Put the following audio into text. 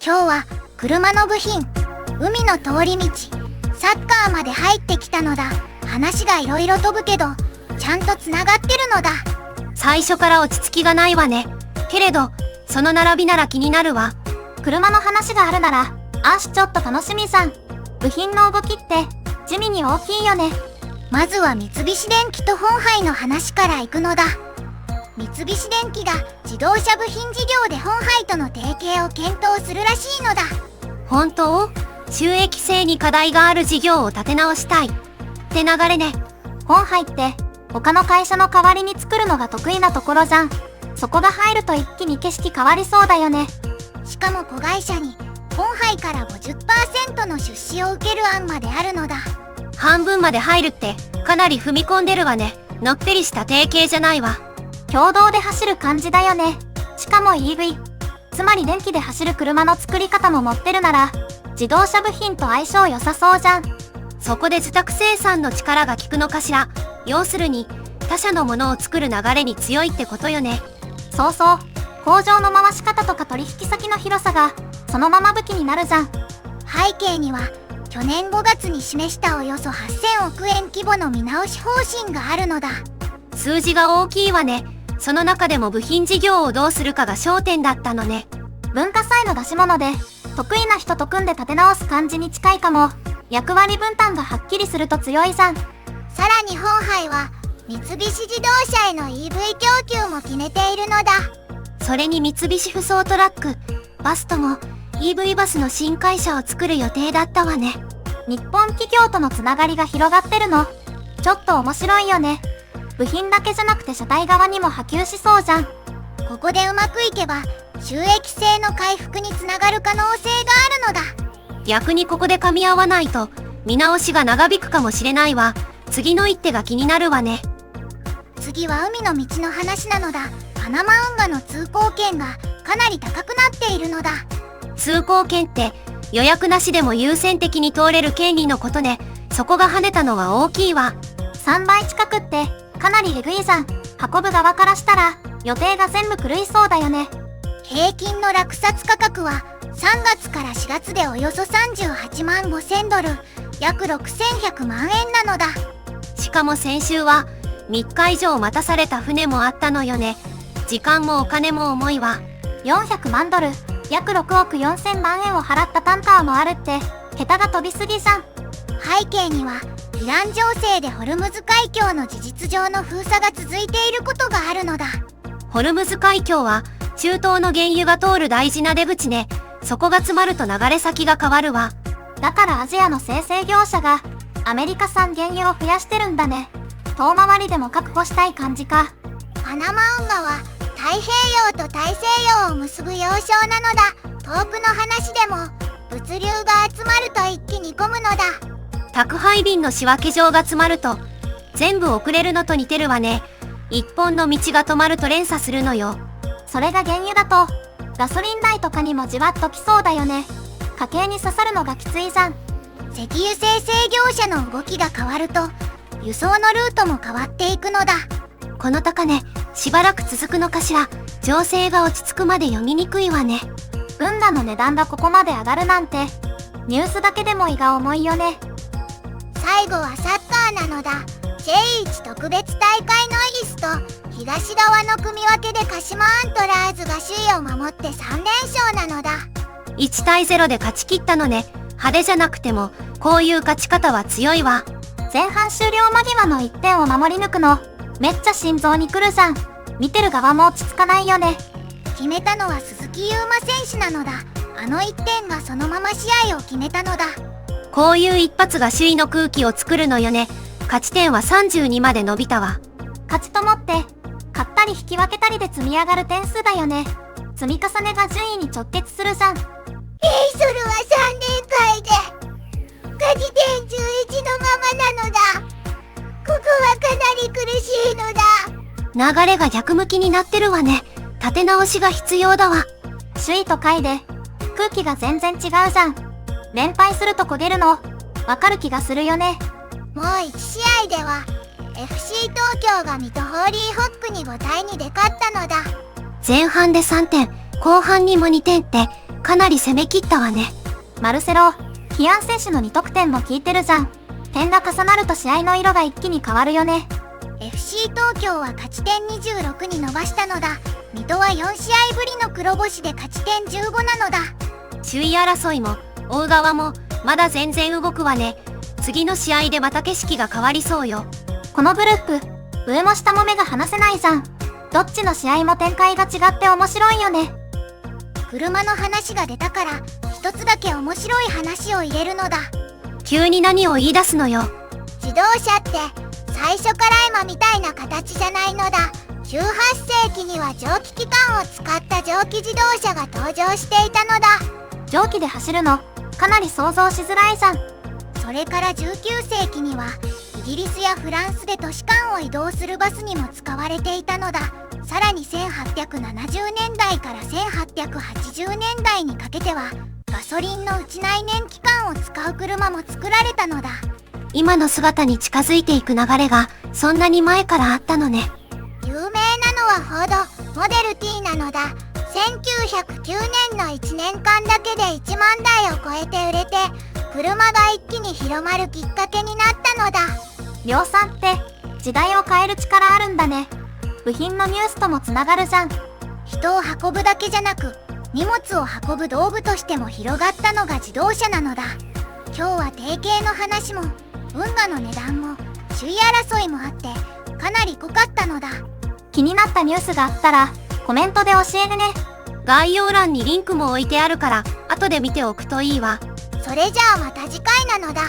今日は車の部品、海の通り道、サッカーまで入ってきたのだ。話がいろいろ飛ぶけどちゃんとつながってるのだ。最初から落ち着きがないわね。けれどその並びなら気になるわ。車の話があるならちょっと楽しみさん。部品の動きって地味に大きいよね。まずは三菱電機と本杯の話から行くのだ。三菱電機が自動車部品事業で本杯との提携を検討するらしいのだ。本当？収益性に課題がある事業を立て直したいって流れね。本杯って他の会社の代わりに作るのが得意なところじゃん。そこが入ると一気に景色変わりそうだよね。しかも子会社に本杯から 50% の出資を受ける案まであるのだ。半分まで入るってかなり踏み込んでるわね。のっぺりした提携じゃないわ。共同で走る感じだよね。しかも EV、つまり電気で走る車の作り方も持ってるなら自動車部品と相性良さそうじゃん。そこで受託生産の力が効くのかしら。要するに他社のものを作る流れに強いってことよね。そうそう。工場の回し方とか取引先の広さがそのまま武器になるじゃん。背景には去年5月に示したおよそ8000億円規模の見直し方針があるのだ。数字が大きいわね。その中でも部品事業をどうするかが焦点だったのね。文化祭の出し物で得意な人と組んで立て直す感じに近いかも。役割分担がはっきりすると強いじゃん。さらに本杯は三菱自動車への EV 供給も決めているのだ。それに三菱ふそうトラック、バスとも EV バスの新会社を作る予定だったわね。日本企業とのつながりが広がってるの。ちょっと面白いよね。部品だけじゃなくて車体側にも波及しそうじゃん。ここでうまくいけば収益性の回復につながる可能性があるのだ。逆にここで噛み合わないと見直しが長引くかもしれないわ。次の一手が気になるわね。次は海の道の話なのだ。パナマ運河の通行券がかなり高くなっているのだ。通行券って予約なしでも優先的に通れる権利のことね。そこが跳ねたのは大きいわ。3倍近くってかなりえぐいじゃん。運ぶ側からしたら予定が全部狂いそうだよね。平均の落札価格は3月から4月でおよそ38万5000ドル、約6100万円なのだ。しかも先週は3日以上待たされた船もあったのよね。時間もお金も重いわ。400万ドル、約6億4000万円を払ったタンカーもあるって桁が飛びすぎじゃん。背景にはイラン情勢でホルムズ海峡の事実上の封鎖が続いていることがあるのだ。ホルムズ海峡は中東の原油が通る大事な出口ね。そこが詰まると流れ先が変わるわ。だからアジアの精製業者がアメリカ産原油を増やしてるんだね。遠回りでも確保したい感じか。パナマ運河は太平洋と大西洋を結ぶ要衝なのだ。遠くの話でも物流が集まると一気に混むのだ。宅配便の仕分け場が詰まると全部遅れるのと似てるわね。一本の道が止まると連鎖するのよ。それが原油だとガソリン代とかにもじわっときそうだよね。家計に刺さるのがきついじゃん。石油精製業者の動きが変わると輸送のルートも変わっていくのだ。この高値しばらく続くのかしら。情勢が落ち着くまで読みにくいわね。運河の値段がここまで上がるなんてニュースだけでも胃が重いよね。最後はサッカーなのだ。J1 特別大会のエギスと東側の組分けで鹿島アントラーズが首位を守って3連勝なのだ。1対0で勝ち切ったのね。派手じゃなくてもこういう勝ち方は強いわ。前半終了間際の1点を守り抜くのめっちゃ心臓にくるじゃん。見てる側も落ち着かないよね。決めたのは鈴木優馬選手なのだ。あの1点がそのまま試合を決めたのだ。こういう一発が首位の空気を作るのよね。勝ち点は32まで伸びたわ。勝ちともって勝ったり引き分けたりで積み上がる点数だよね。積み重ねが順位に直結するじゃん。それは3連敗で勝ち点11のままなのだ。ここはかなり苦しいのだ。流れが逆向きになってるわね。立て直しが必要だわ。首位と下位で空気が全然違うじゃん。連敗すると焦げるのわかる気がするよね。もう1試合では FC 東京が水戸ホーリーホックに5対2で勝ったのだ。前半で3点、後半にも2点ってかなり攻め切ったわね。マルセロ、キアン選手の2得点も効いてるじゃん。点が重なると試合の色が一気に変わるよね。FC 東京は勝ち点26に伸ばしたのだ。水戸は4試合ぶりの黒星で勝ち点15なのだ。首位争いも追う側もまだ全然動くわね。次の試合でまた景色が変わりそうよ。このグループ、上も下も目が離せないじゃん。どっちの試合も展開が違って面白いよね。車の話が出たから一つだけ面白い話を入れるのだ。急に何を言い出すのよ。自動車って最初から今みたいな形じゃないのだ。18世紀には蒸気機関を使った蒸気自動車が登場していたのだ。蒸気で走るの、かなり想像しづらいじゃん。それから19世紀にはイギリスやフランスで都市間を移動するバスにも使われていたのだ。さらに1870年代から1880年代にかけてはガソリンの内内燃機関を使う車も作られたのだ。今の姿に近づいていく流れがそんなに前からあったのね。有名なのはフォードモデル T なのだ。1909年の1年間だけで1万台を超えて売れて車が一気に広まるきっかけになったのだ。量産って時代を変える力あるんだね。部品のニュースともつながるじゃん。人を運ぶだけじゃなく荷物を運ぶ道具としても広がったのが自動車なのだ。今日は定型の話も運河の値段も首位争いもあってかなり濃かったのだ。気になったニュースがあったらコメントで教えるね。概要欄にリンクも置いてあるから後で見ておくといいわ。それじゃあまた次回なのだ。